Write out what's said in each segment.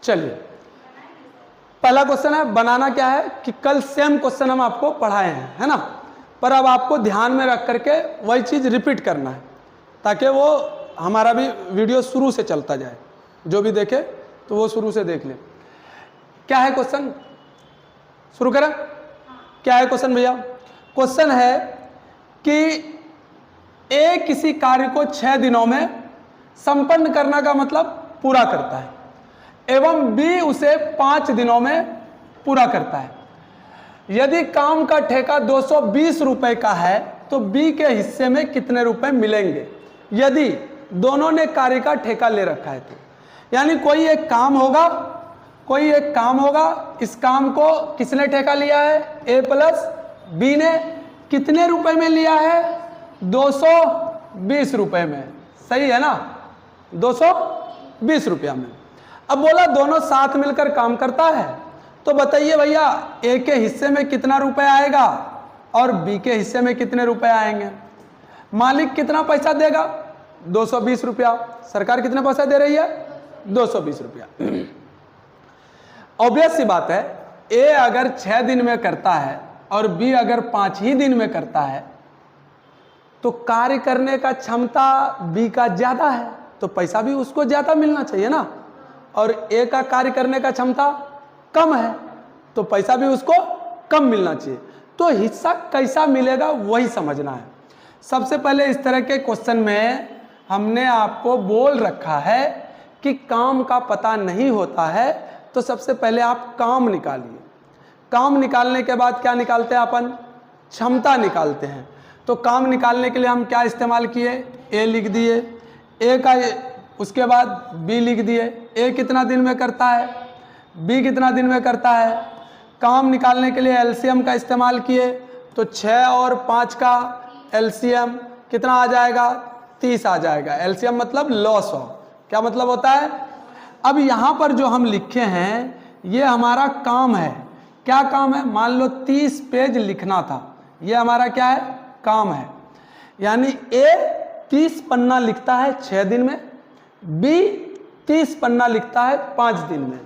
चलिए, पहला क्वेश्चन है बनाना क्या है कि कल सेम क्वेश्चन हम आपको पढ़ाए हैं, है ना, पर अब आपको ध्यान में रख करके वही चीज़ रिपीट करना है ताकि वो हमारा भी वीडियो शुरू से चलता जाए, जो भी देखे तो वो शुरू से देख ले। क्या है क्वेश्चन, शुरू करें? क्या है क्वेश्चन भैया? क्वेश्चन है कि ए किसी कार्य को 6 दिनों में संपन्न करने का मतलब पूरा करता है एवं बी उसे 5 दिनों में पूरा करता है। यदि काम का ठेका 220 रुपए का है तो बी के हिस्से में कितने रुपए मिलेंगे यदि दोनों ने कार्य का ठेका ले रखा है तो। यानी कोई एक काम होगा, इस काम को किसने ठेका लिया है? ए प्लस बी ने। कितने रुपए में लिया है? 220 रुपए में, सही है ना, 220 रुपया में। अब बोला दोनों साथ मिलकर काम करता है, तो बताइए भैया ए के हिस्से में कितना रुपए आएगा और बी के हिस्से में कितने रुपए आएंगे? मालिक कितना पैसा देगा? 220 रुपया। सरकार कितना पैसा दे रही है? 220 रुपया। ऑब्वियस सी बात है, ए अगर 6 दिन में करता है और बी अगर 5 ही दिन में करता है तो कार्य करने का क्षमता बी का ज्यादा है, तो पैसा भी उसको ज्यादा मिलना चाहिए ना। और ए का कार्य करने का क्षमता कम है तो पैसा भी उसको कम मिलना चाहिए। तो हिस्सा कैसा मिलेगा वही समझना है। सबसे पहले इस तरह के क्वेश्चन में हमने आपको बोल रखा है कि काम का पता नहीं होता है, तो सबसे पहले आप काम निकालिए। काम निकालने के बाद क्या निकालते हैं अपन? क्षमता निकालते हैं। तो काम निकालने के लिए हम क्या इस्तेमाल किए? ए लिख दिए, ए का, उसके बाद बी लिख दिए। ए कितना दिन में करता है, बी कितना दिन में करता है। काम निकालने के लिए एलसीएम का इस्तेमाल किए, तो 6 और 5 का एलसीएम कितना आ जाएगा? 30 आ जाएगा। एलसीएम मतलब लॉस ऑफ, क्या मतलब होता है? अब यहाँ पर जो हम लिखे हैं ये हमारा काम है। क्या काम है? मान लो 30 पेज लिखना था, ये हमारा क्या है? काम है। यानी ए 30 पन्ना लिखता है 6 दिन में, बी 30 पन्ना लिखता है 5 दिन में।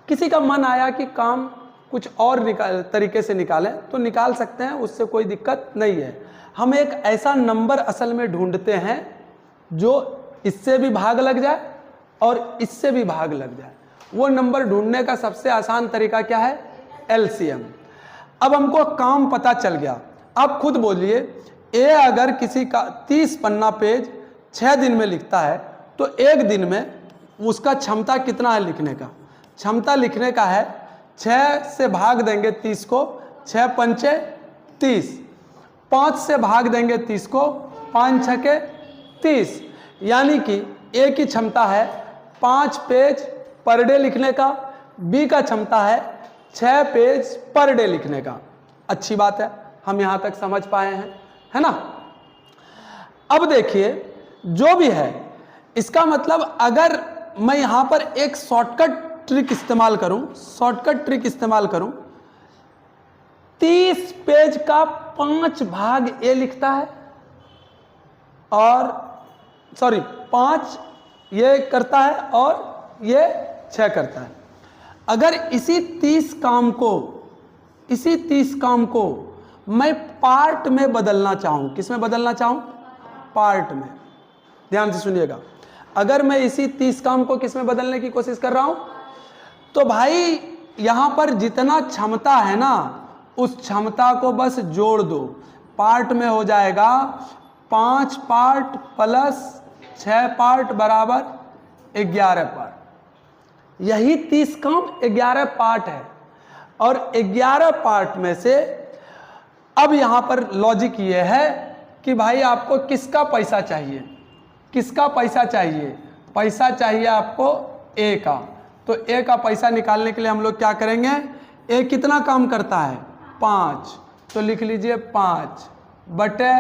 किसी का मन आया कि काम कुछ और तरीके से निकालें तो निकाल सकते हैं, उससे कोई दिक्कत नहीं है। हम एक ऐसा नंबर असल में ढूंढते हैं जो इससे भी भाग लग जाए और इससे भी भाग लग जाए। वो नंबर ढूंढने का सबसे आसान तरीका क्या है? एलसीएम। अब हमको काम पता चल गया। अब खुद बोलिए, ए अगर किसी का 30 पन्ना पेज 6 दिन में लिखता है तो एक दिन में उसका क्षमता कितना है लिखने का? क्षमता लिखने का है 6 से भाग देंगे 30 को, 6 पंचे 30, 5 से भाग देंगे 30 को, 5 छके 30। यानी कि ए की क्षमता है 5 पेज पर डे लिखने का, बी का क्षमता है 6 पेज पर डे लिखने का। अच्छी बात है, हम यहां तक समझ पाए हैं, है ना। अब देखिए जो भी है, इसका मतलब अगर मैं यहां पर एक शॉर्टकट ट्रिक इस्तेमाल करूं, 30 पेज का 5 भाग ए लिखता है और 5 ये करता है और ये 6 करता है। अगर इसी 30 काम को मैं पार्ट में बदलना चाहूं, किसमें बदलना चाहूं? पार्ट में। ध्यान से सुनिएगा, अगर मैं इसी 30 काम को किसमें बदलने की कोशिश कर रहा हूं, तो भाई यहां पर जितना क्षमता है ना, उस क्षमता को बस जोड़ दो। पार्ट में हो जाएगा 5 पार्ट प्लस 6 पार्ट बराबर 11 पार्ट। यही 30 काम 11 पार्ट है और 11 पार्ट में से अब यहां पर लॉजिक ये है कि भाई आपको किसका पैसा चाहिए? पैसा चाहिए आपको ए का। तो ए का पैसा निकालने के लिए हम लोग क्या करेंगे? ए कितना काम करता है? 5, तो लिख लीजिए 5 बटे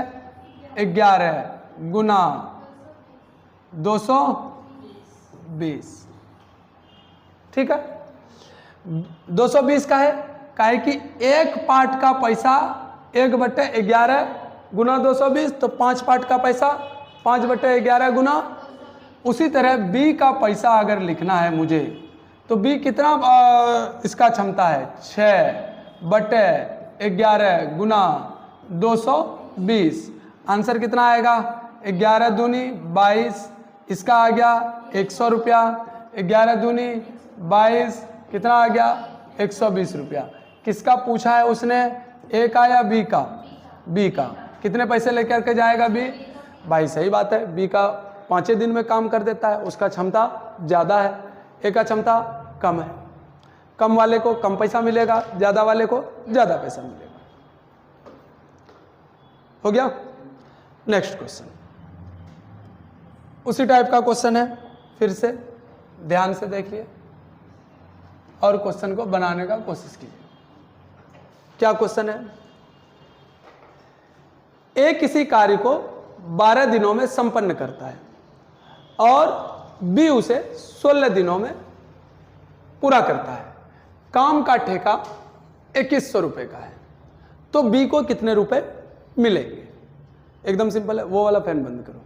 11 गुना 220। ठीक है, 220 का है, काहे कि एक पार्ट का पैसा 1 बटे 11 गुना 220, तो 5 पार्ट का पैसा 5 बटे 11 गुना। उसी तरह बी का पैसा अगर लिखना है मुझे, तो बी कितना इसका क्षमता है 6/11 गुना 220। आंसर कितना आएगा 11 दूनी 22, इसका आ गया 100 रुपया। 11 दूनी 22 कितना आ गया 120 रुपया। किसका पूछा है उसने, ए का या बी का? बी का। कितने पैसे लेकर के जाएगा बी? भाई सही बात है, बी का 5 दिन में काम कर देता है, उसका क्षमता ज़्यादा है, ए का क्षमता कम है। कम वाले को कम पैसा मिलेगा, ज़्यादा वाले को ज़्यादा पैसा मिलेगा। हो गया। नेक्स्ट क्वेश्चन उसी टाइप का क्वेश्चन है, फिर से ध्यान से देखिए और क्वेश्चन को बनाने का कोशिश कीजिए। क्या क्वेश्चन है? ए किसी कार्य को 12 दिनों में संपन्न करता है और बी उसे 16 दिनों में पूरा करता है। काम का ठेका 2100 रुपए का है, तो बी को कितने रुपए मिलेंगे? एकदम सिंपल है। वो वाला फैन बंद करो।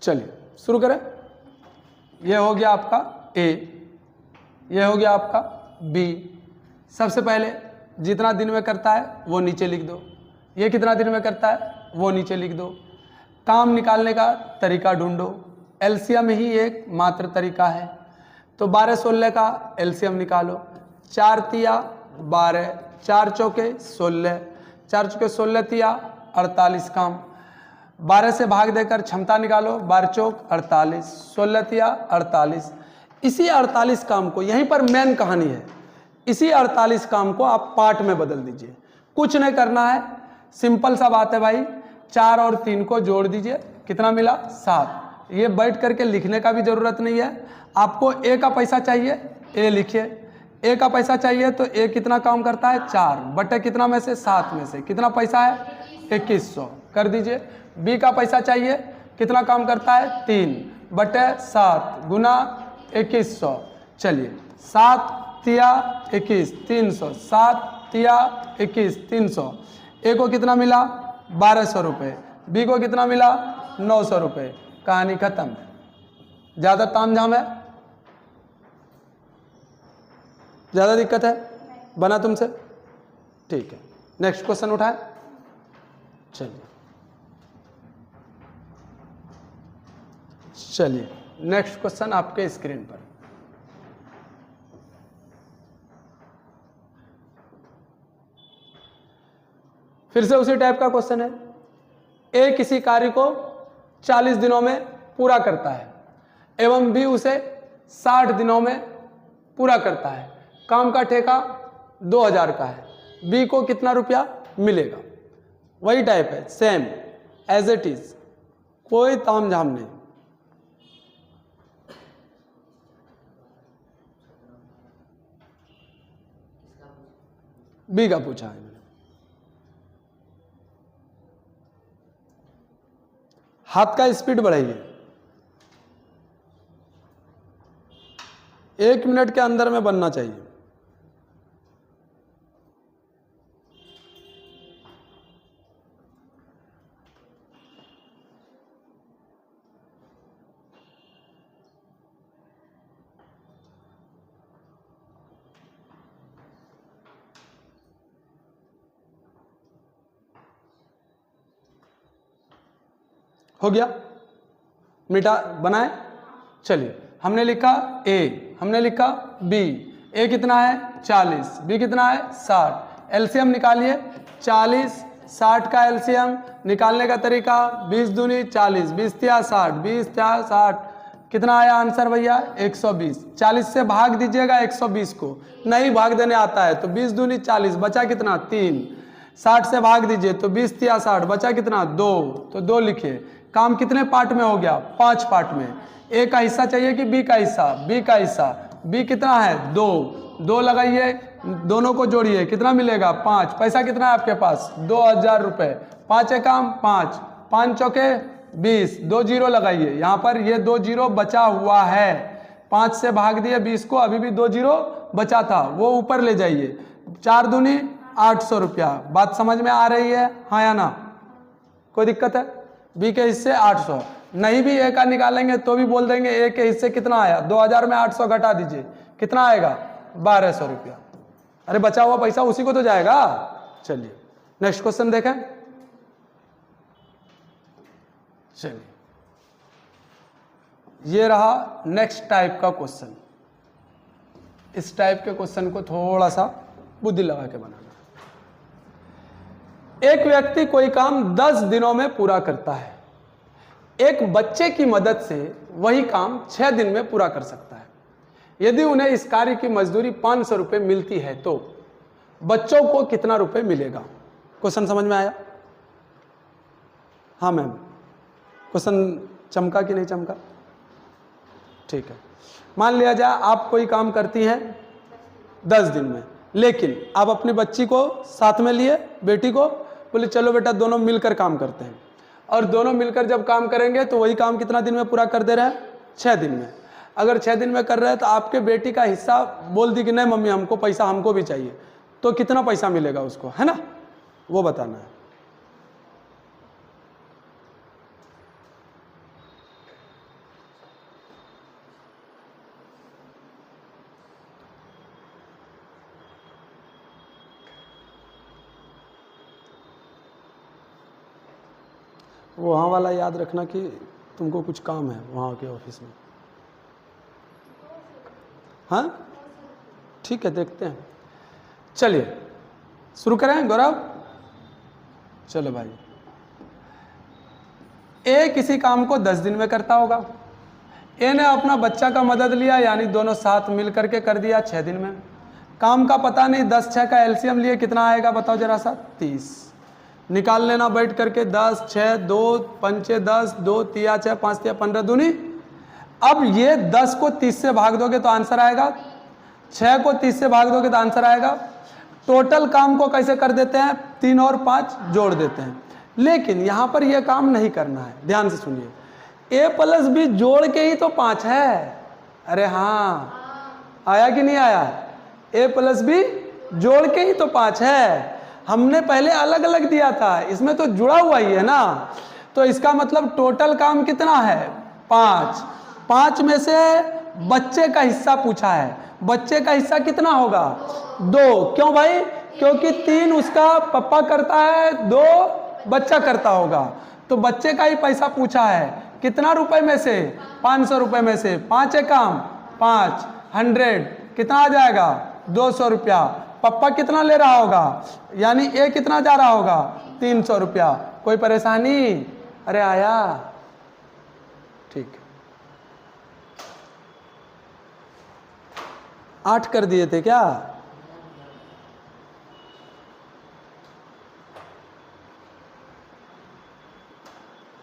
चलिए शुरू करें। यह हो गया आपका ए, यह हो गया आपका बी। सबसे पहले जितना दिन में करता है वो नीचे लिख दो, ये कितना दिन में करता है वो नीचे लिख दो। काम निकालने का तरीका ढूंढो, एलसीएम ही एक मात्र तरीका है, तो 12-16 का एलसीएम निकालो। 4 तिया 12, 4 चौके 16, 4 चौके 16 तिया 48 काम। 12 से भाग देकर क्षमता निकालो, 12 चौक 48, 16 तिया 48। इसी 48 काम को, यहीं पर मेन कहानी है, इसी 48 काम को आप पार्ट में बदल दीजिए। कुछ नहीं करना है, सिंपल सा बात है भाई। 4 और 3 को जोड़ दीजिए, कितना मिला 7। ये बैठ करके लिखने का भी जरूरत नहीं है। आपको ए का पैसा चाहिए, ए लिखिए। ए का पैसा चाहिए तो ए कितना काम करता है 4 बटे कितना में से 7 में से कितना पैसा है 2100 कर दीजिए। बी का पैसा चाहिए, कितना काम करता है 3 बटे 7 गुना 2100। चलिए 7 तिया 21 300, 7 तिया 21 300। ए को कितना मिला 1200 रुपये, बी को कितना मिला 900 रुपये। कहानी खत्म। ज़्यादा तामझाम है, ज़्यादा दिक्कत है, बना तुमसे? ठीक है, नेक्स्ट क्वेश्चन उठाए। चलिए नेक्स्ट क्वेश्चन आपके स्क्रीन पर। फिर से उसी टाइप का क्वेश्चन है। ए किसी कार्य को 40 दिनों में पूरा करता है एवं बी उसे 60 दिनों में पूरा करता है। काम का ठेका 2000 का है, बी को कितना रुपया मिलेगा? वही टाइप है, सेम एज इट इज, कोई तामझाम नहीं। बी का पूछा है मैंने। हाथ का स्पीड बढ़ाइए, 1 मिनट के अंदर में बनना चाहिए। हो गया, मिटा बनाए। चलिए हमने लिखा ए, हमने लिखा बी। ए कितना है 40, बी कितना है 60। एलसीएम निकालिए, 40 60 का एलसीएम निकालने का तरीका 20 दूनी 40, 20 तिया 60, 20 तिया 60। कितना आया आंसर भैया 120। 40 से भाग दीजिएगा 120 को, नहीं भाग देने आता है तो 20 दूनी 40, बचा कितना 3। 60 से भाग दीजिए तो 20 तिया 60, बचा कितना 2, तो 2 लिखिए। काम कितने पार्ट में हो गया 5 पार्ट में। ए का हिस्सा चाहिए कि बी का हिस्सा? बी का हिस्सा। बी कितना है 2, 2 लगाइए, दोनों को जोड़िए, कितना मिलेगा 5। पैसा कितना है आपके पास 2000 रुपये। 5 काम 5, 5 चौके 20, 2 जीरो लगाइए यहाँ पर, ये 2 जीरो बचा हुआ है। 5 से भाग दिए 20 को, अभी भी 2 जीरो बचा था, वो ऊपर ले जाइए। 4 दूनी 800 रुपया। बात समझ में आ रही है, हाँ या ना? कोई दिक्कत है? बी के हिस्से 800, नहीं भी ए का निकालेंगे तो भी बोल देंगे ए के हिस्से कितना आया, 2000 में 800 घटा दीजिए, कितना आएगा? 1200 रुपया। अरे बचा हुआ पैसा उसी को तो जाएगा। चलिए नेक्स्ट क्वेश्चन देखें। चलिए ये रहा नेक्स्ट टाइप का क्वेश्चन। इस टाइप के क्वेश्चन को थोड़ा सा बुद्धि लगा के बनाना। एक व्यक्ति कोई काम 10 दिनों में पूरा करता है। एक बच्चे की मदद से वही काम 6 दिन में पूरा कर सकता है। यदि उन्हें इस कार्य की मजदूरी 500 रुपये मिलती है तो बच्चों को कितना रुपए मिलेगा? क्वेश्चन समझ में आया? हाँ मैम, क्वेश्चन चमका कि नहीं चमका? ठीक है। मान लिया जाए आप कोई काम करती हैं 10 दिन में, लेकिन आप अपनी बच्ची को साथ में लिए, बेटी को बोले चलो बेटा दोनों मिलकर काम करते हैं, और दोनों मिलकर जब काम करेंगे तो वही काम कितना दिन में पूरा कर दे रहे हैं? 6 दिन में। अगर 6 दिन में कर रहे हैं तो आपके बेटी का हिस्सा बोल दी कि नहीं मम्मी हमको पैसा हमको भी चाहिए, तो कितना पैसा मिलेगा उसको, है ना? वो बताना है। वहाँ वाला याद रखना कि तुमको कुछ काम है वहाँ के ऑफिस में। हाँ ठीक है, देखते हैं। चलिए शुरू करें गौरव। चलो भाई, ए किसी काम को 10 दिन में करता होगा। ए ने अपना बच्चा का मदद लिया, यानी दोनों साथ मिल करके कर दिया 6 दिन में। काम का पता नहीं, 10 6 का एलसीएम लिए कितना आएगा बताओ जरा सा? 30 निकाल लेना बैठ करके। 10 6 2 पंचे 10, 2 तिया 6, 5 तिया 15 दूनी। अब ये 10 को 30 से भाग दोगे तो आंसर आएगा, 6 को 30 से भाग दोगे तो आंसर आएगा। टोटल काम को कैसे कर देते हैं? 3 और 5 जोड़ देते हैं। लेकिन यहां पर यह काम नहीं करना है, ध्यान से सुनिए। a प्लस बी जोड़ के ही तो 5 है। अरे हाँ, आया कि नहीं आया? a प्लस बी जोड़ के ही तो 5 है। हमने पहले अलग अलग दिया था, इसमें तो जुड़ा हुआ ही है ना। तो इसका मतलब टोटल काम कितना है? 5। 5 में से बच्चे का हिस्सा पूछा है। बच्चे का हिस्सा कितना होगा? 2। क्यों भाई? क्योंकि 3 उसका पप्पा करता है, 2 बच्चा करता होगा। तो बच्चे का ही पैसा पूछा है। कितना रुपए में से? 500 रुपए में से। 5 है काम 5, 100 कितना आ जाएगा? 200 रुपया। पप्पा कितना ले रहा होगा? यानी ए कितना जा रहा होगा? 300 रुपया। कोई परेशानी? अरे आया? ठीक, 8 कर दिए थे क्या?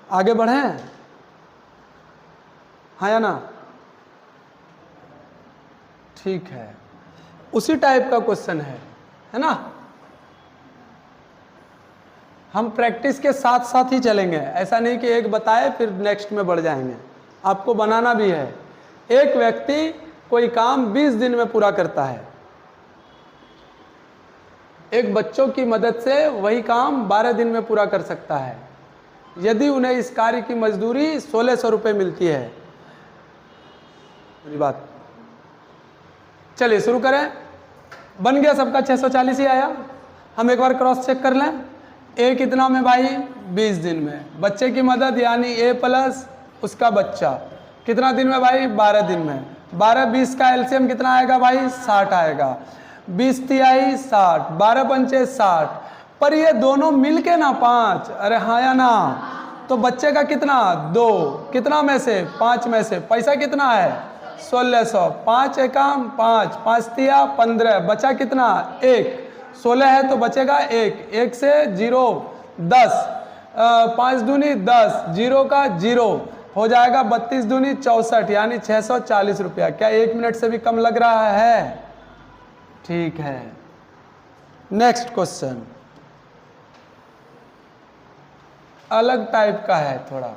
आगे बढ़ें, हाँ या ना? ठीक है, उसी टाइप का क्वेश्चन है ना? हम प्रैक्टिस के साथ साथ ही चलेंगे, ऐसा नहीं कि एक बताए फिर नेक्स्ट में बढ़ जाएंगे। आपको बनाना भी है। एक व्यक्ति कोई काम 20 दिन में पूरा करता है। एक बच्चों की मदद से वही काम 12 दिन में पूरा कर सकता है। यदि उन्हें इस कार्य की मजदूरी 1600 रुपये मिलती है। मेरी बात, चलिए शुरू करें। बन गया सबका? 640 ही आया। हम एक बार क्रॉस चेक कर लें। ए कितना में भाई? 20 दिन में। बच्चे की मदद यानी ए प्लस उसका बच्चा कितना दिन में भाई? 12 दिन में। 12 20 का एलसीएम कितना आएगा भाई? 60 आएगा। 20 तिहाई 60, 12 पंचे 60। पर ये दोनों मिलके ना 5। अरे हाँ या ना? तो बच्चे का कितना? 2। कितना में से? 5 में से। पैसा कितना है? 1600। 5 एकम 5, 5 तिया 15, बचा कितना? 1। 16 है तो बचेगा 1। 1 से 0 10, 5 दूनी 10, 0 का 0 हो जाएगा। 32 दूनी 64 यानी 640 रुपया। क्या 1 मिनट से भी कम लग रहा है? ठीक है, नेक्स्ट क्वेश्चन अलग टाइप का है थोड़ा।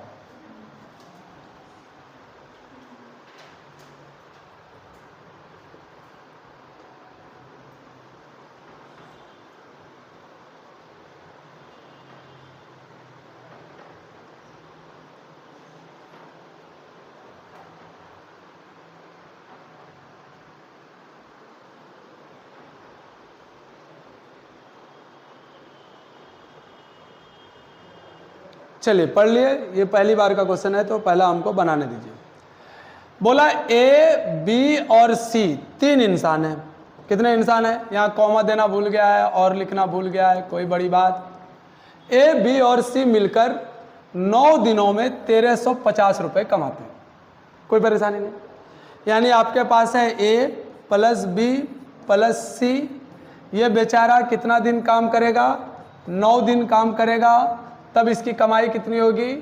चलिए पढ़ लिए, ये पहली बार का क्वेश्चन है तो पहला हमको बनाने दीजिए। बोला ए, बी और सी 3 इंसान हैं। कितने इंसान हैं? यहाँ कॉमा देना भूल गया है और लिखना भूल गया है, कोई बड़ी बात। ए, बी और सी मिलकर 9 दिनों में 1350 रुपये कमाते हैं, कोई परेशानी नहीं। यानी आपके पास है ए प्लस बी प्लस सी, ये बेचारा कितना दिन काम करेगा? 9 दिन काम करेगा, तब इसकी कमाई कितनी होगी?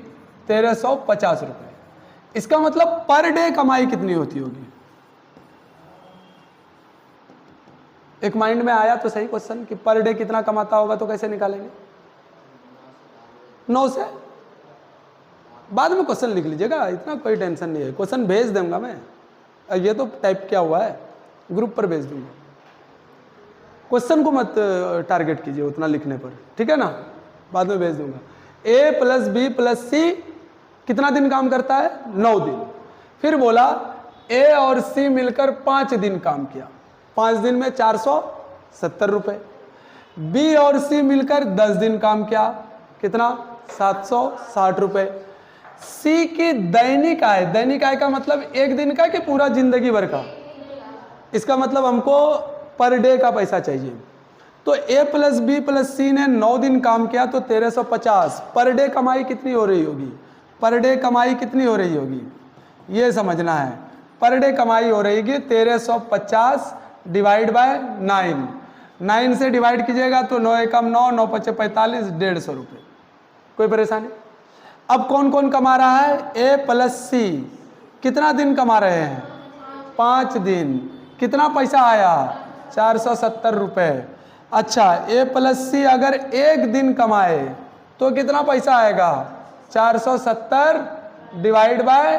1350 रुपये। इसका मतलब पर डे कमाई कितनी होती होगी? एक माइंड में आया तो सही क्वेश्चन कि पर डे कितना कमाता होगा, तो कैसे निकालेंगे? 9 से बाद में क्वेश्चन लिख लीजिएगा, इतना कोई टेंशन नहीं है। क्वेश्चन भेज दूंगा मैं, ये तो टाइप किया हुआ है, ग्रुप पर भेज दूंगा। क्वेश्चन को मत टारगेट कीजिए उतना लिखने पर, ठीक है ना? बाद में भेज दूंगा। ए प्लस बी प्लस सी कितना दिन काम करता है? 9 दिन। फिर बोला ए और सी मिलकर 5 दिन काम किया, 5 दिन में 470 रुपये। बी और सी मिलकर 10 दिन काम किया, कितना? 760 रुपये। सी की दैनिक आय, दैनिक आय का मतलब एक दिन का कि पूरा जिंदगी भर का? इसका मतलब हमको पर डे का पैसा चाहिए। तो ए प्लस बी प्लस सी ने 9 दिन काम किया तो 1350। पर डे कमाई कितनी हो रही होगी? पर डे कमाई कितनी हो रही होगी ये समझना है। पर डे कमाई हो रही होगी 1350 डिवाइड बाय 9। 9 से डिवाइड कीजिएगा तो 9 एकम 9, 9 पचे 45, 150 रुपये। कोई परेशानी? अब कौन कौन कमा रहा है? ए प्लस सी कितना दिन कमा रहे हैं? 5 दिन। कितना पैसा आया? 470 रुपये। अच्छा, ए प्लस सी अगर एक दिन कमाए तो कितना पैसा आएगा? 470 डिवाइड बाय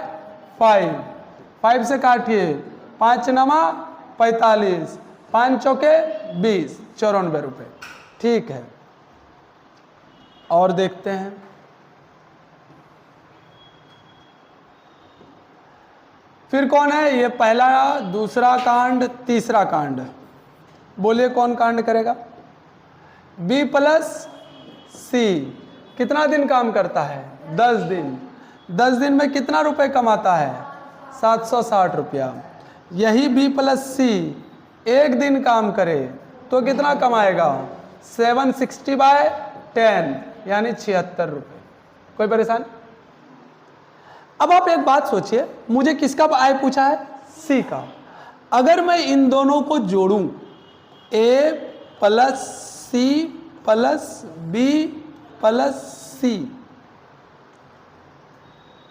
5। 5 से काटिए, 5 नमा 45, 5 चौके 20, 94 रुपये। ठीक है, और देखते हैं। फिर कौन है? ये पहला, दूसरा कांड, तीसरा कांड। बोलिए कौन कांड करेगा? बी प्लस सी कितना दिन काम करता है? 10 दिन। 10 दिन में कितना रुपए कमाता है? 760 रुपया। यही बी प्लस सी एक दिन काम करे तो कितना कमाएगा? 760 बाय 10 यानी 76 रुपये। कोई परेशानी? अब आप एक बात सोचिए, मुझे किसका आय पूछा है? सी का। अगर मैं इन दोनों को जोड़ूं, A plus C plus B plus C,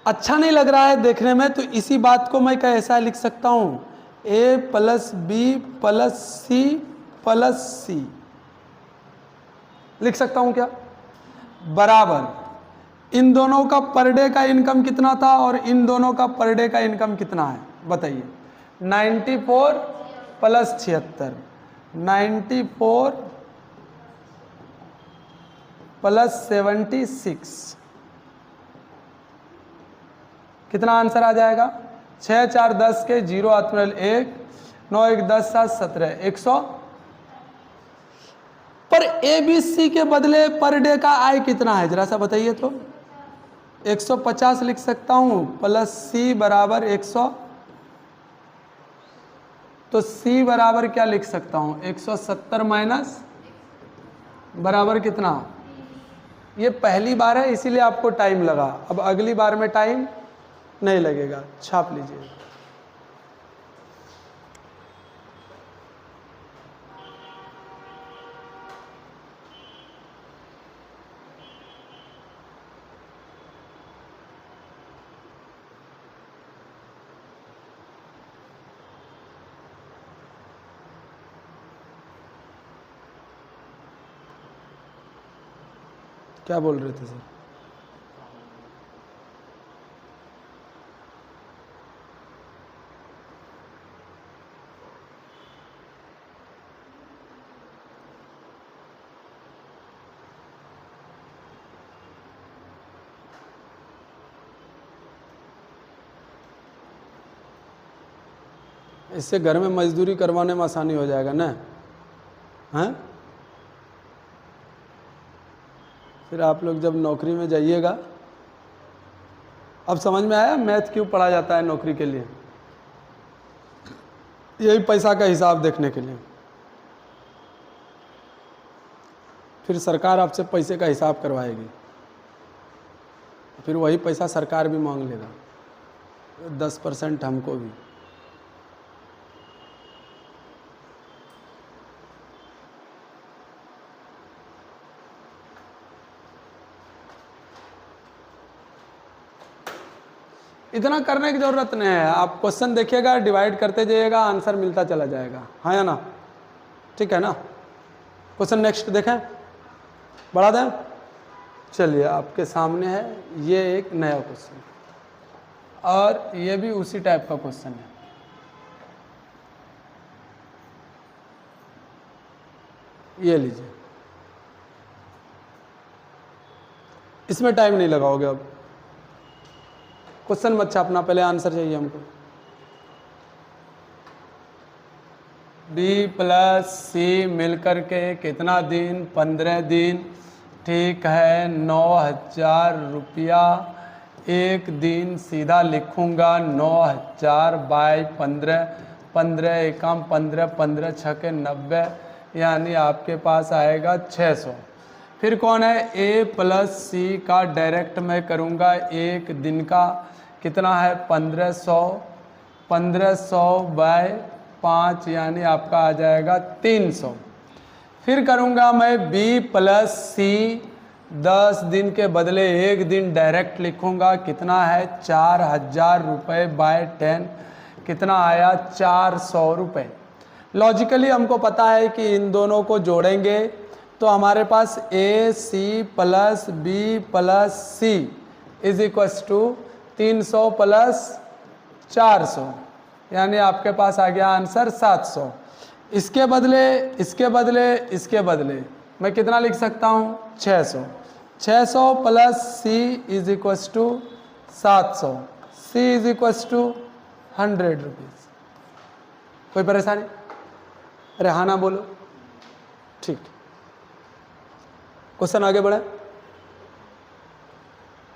अच्छा नहीं लग रहा है देखने में, तो इसी बात को मैं कैसा लिख सकता हूं? A plus B plus C plus C लिख सकता हूं क्या? बराबर इन दोनों का पर डे का इनकम कितना था और इन दोनों का पर डे का इनकम कितना है? बताइए। 94 प्लस 76, 94 प्लस 76, कितना आंसर आ जाएगा? 6 4 10 के 0 आत्मल 1, 9 1 10 7 17, 100। पर ए बी सी के बदले पर डे का आय कितना है जरा सा बताइए तो? 150 लिख सकता हूं, प्लस सी बराबर 100। तो सी बराबर क्या लिख सकता हूं? 170 माइनस बराबर कितना? ये पहली बार है इसीलिए आपको टाइम लगा, अब अगली बार में टाइम नहीं लगेगा। छाप लीजिए। क्या बोल रहे थे सर? इससे घर में मजदूरी करवाने में आसानी हो जाएगा ना? हैं? फिर आप लोग जब नौकरी में जाइएगा अब समझ में आया मैथ क्यों पढ़ा जाता है नौकरी के लिए? यही पैसा का हिसाब देखने के लिए। फिर सरकार आपसे पैसे का हिसाब करवाएगी, फिर वही पैसा सरकार भी मांग लेगा, 10% हमको भी। इतना करने की जरूरत नहीं है, आप क्वेश्चन देखिएगा, डिवाइड करते जाइएगा, आंसर मिलता चला जाएगा, हाँ या ना? ठीक है ना? क्वेश्चन नेक्स्ट देखें, बढ़ा दें। चलिए आपके सामने है ये एक नया क्वेश्चन, और ये भी उसी टाइप का क्वेश्चन है। ये लीजिए, इसमें टाइम नहीं लगाओगे। अब क्वेश्चन मत छापना, पहले आंसर चाहिए हमको। बी प्लस सी मिलकर के कितना दिन? 15 दिन। ठीक है, 9,000 रुपया। एक दिन सीधा लिखूंगा 9,000 बाई 15, 15 एकम 15, 15 छके 90, यानी आपके पास आएगा 600। फिर कौन है? ए प्लस सी का डायरेक्ट मैं करूंगा एक दिन का, कितना है? 1500, 1500 बाय 5 यानी आपका आ जाएगा 300। फिर करूंगा मैं बी प्लस सी, 10 दिन के बदले एक दिन डायरेक्ट लिखूंगा, कितना है? 4,000 रुपये बाय 10, कितना आया? 400 रुपये। लॉजिकली हमको पता है कि इन दोनों को जोड़ेंगे तो हमारे पास A C plus B plus C is equals to 300 plus 400, यानी आपके पास आ गया आंसर 700। इसके बदले इसके बदले इसके बदले मैं कितना लिख सकता हूँ? 600। 600 plus C is equals to 700, c is equals to 100 rupees. कोई परेशानी? अरे हाँ ना बोलो। ठीक, क्वेश्चन आगे बढ़े।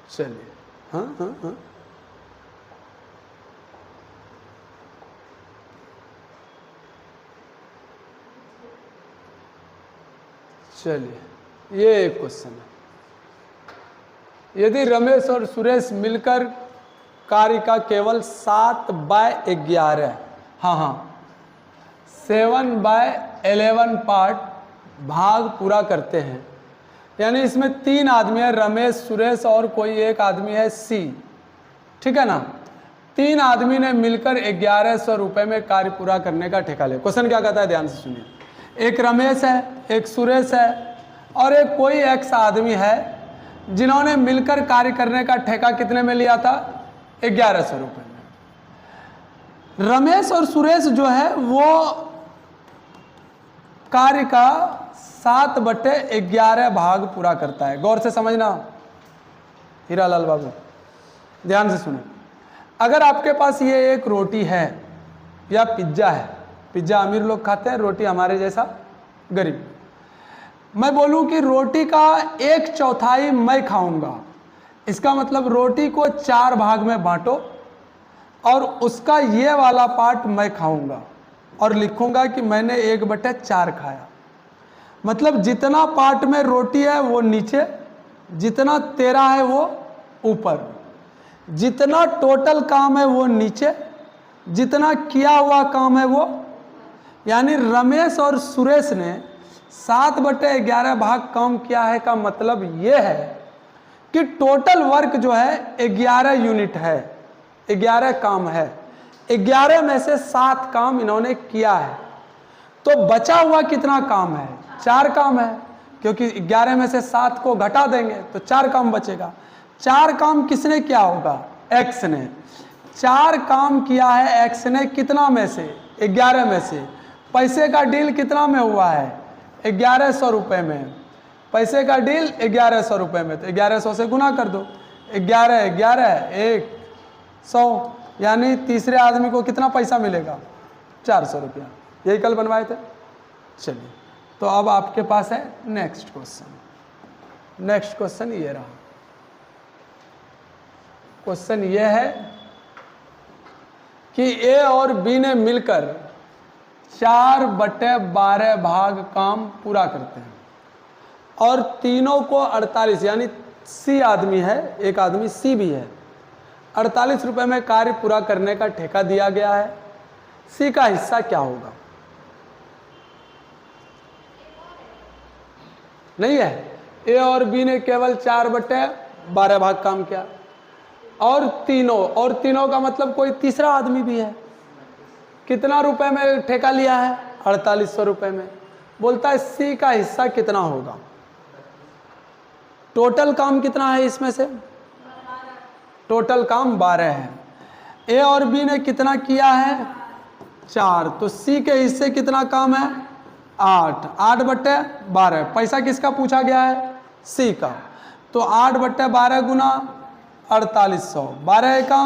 चलिए, हाँ हाँ हाँ, चलिए ये एक क्वेश्चन है। यदि रमेश और सुरेश मिलकर कार्य का केवल 7/11, हाँ हाँ 7/11 पार्ट भाग पूरा करते हैं, यानी इसमें 3 आदमी है, रमेश, सुरेश और कोई एक आदमी है सी, ठीक है ना? 3 आदमी ने मिलकर 1100 रुपये में कार्य पूरा करने का ठेका लिया। क्वेश्चन क्या कहता है, ध्यान से सुनिए। एक रमेश है, एक सुरेश है और एक कोई एक्स आदमी है, जिन्होंने मिलकर कार्य करने का ठेका कितने में लिया था? 1100 रुपये में। रमेश और सुरेश जो है वो कार्य का 7/11 भाग पूरा करता है। गौर से समझना हीरालाल बाबू, ध्यान से सुने। अगर आपके पास ये एक रोटी है या पिज्जा है, पिज्जा अमीर लोग खाते हैं, रोटी हमारे जैसा गरीब। मैं बोलूं कि रोटी का 1/4 मैं खाऊंगा, इसका मतलब रोटी को 4 भाग में बांटो और उसका ये वाला पार्ट मैं खाऊंगा और लिखूंगा कि मैंने 1/4 खाया। मतलब जितना पार्ट में रोटी है वो नीचे, जितना तेरा है वो ऊपर, जितना टोटल काम है वो नीचे, जितना किया हुआ काम है वो, यानी रमेश और सुरेश ने 7/11 भाग काम किया है का मतलब ये है कि टोटल वर्क जो है 11 यूनिट है, 11 काम है। 11 में से 7 काम इन्होंने किया है, तो बचा हुआ कितना काम है? 4 काम है, क्योंकि 11 में से 7 को घटा देंगे तो 4 काम बचेगा। 4 काम किसने किया होगा? एक्स ने। 4 काम किया है एक्स ने, कितना में से? 11 में से। पैसे का डील कितना में हुआ है? 1100 रुपये में। पैसे का डील 1100 रुपये में, तो 1100 से गुना कर दो। 11 11 100, यानी तीसरे आदमी को कितना पैसा मिलेगा? 400 रुपया। यही कल बनवाए थे। चलिए, तो अब आपके पास है नेक्स्ट क्वेश्चन। नेक्स्ट क्वेश्चन ये रहा। क्वेश्चन ये है कि ए और बी ने मिलकर 4/12 भाग काम पूरा करते हैं और तीनों को 48, यानी सी आदमी है, एक आदमी सी भी है, 48 रुपए में कार्य पूरा करने का ठेका दिया गया है। सी का हिस्सा क्या होगा? नहीं है, ए और बी ने केवल 4/12 भाग काम किया और तीनों का मतलब कोई तीसरा आदमी भी है। कितना रुपए में ठेका लिया है? 4800 रुपए में। बोलता है सी का हिस्सा कितना होगा? टोटल काम कितना है इसमें से? टोटल काम 12 है। ए और बी ने कितना किया है? 4। तो सी के हिस्से कितना काम है? 8। 8/12। पैसा किसका पूछा गया है? सी का। तो 8/12 गुना 4800, 12 का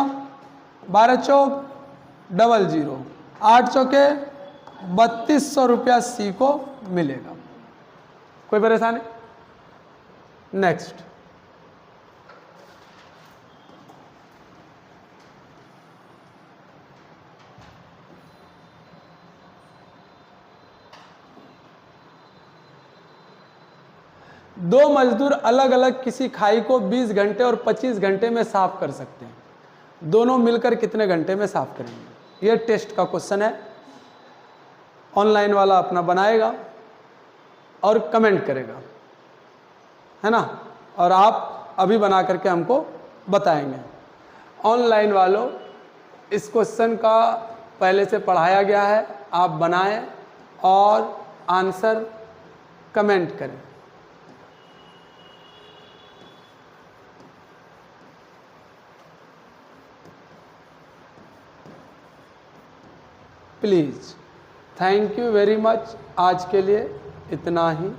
12 चौक 00, 8 चौके 3200 रुपया सी को मिलेगा। कोई परेशानी? नेक्स्ट। दो मजदूर अलग अलग किसी खाई को 20 घंटे और 25 घंटे में साफ कर सकते हैं। दोनों मिलकर कितने घंटे में साफ करेंगे? यह टेस्ट का क्वेश्चन है। ऑनलाइन वाला अपना बनाएगा और कमेंट करेगा, है ना, और आप अभी बना करके हमको बताएंगे। ऑनलाइन वालों, इस क्वेश्चन का पहले से पढ़ाया गया है, आप बनाएं और आंसर कमेंट करें। Please, thank you very much. आज के लिए इतना ही।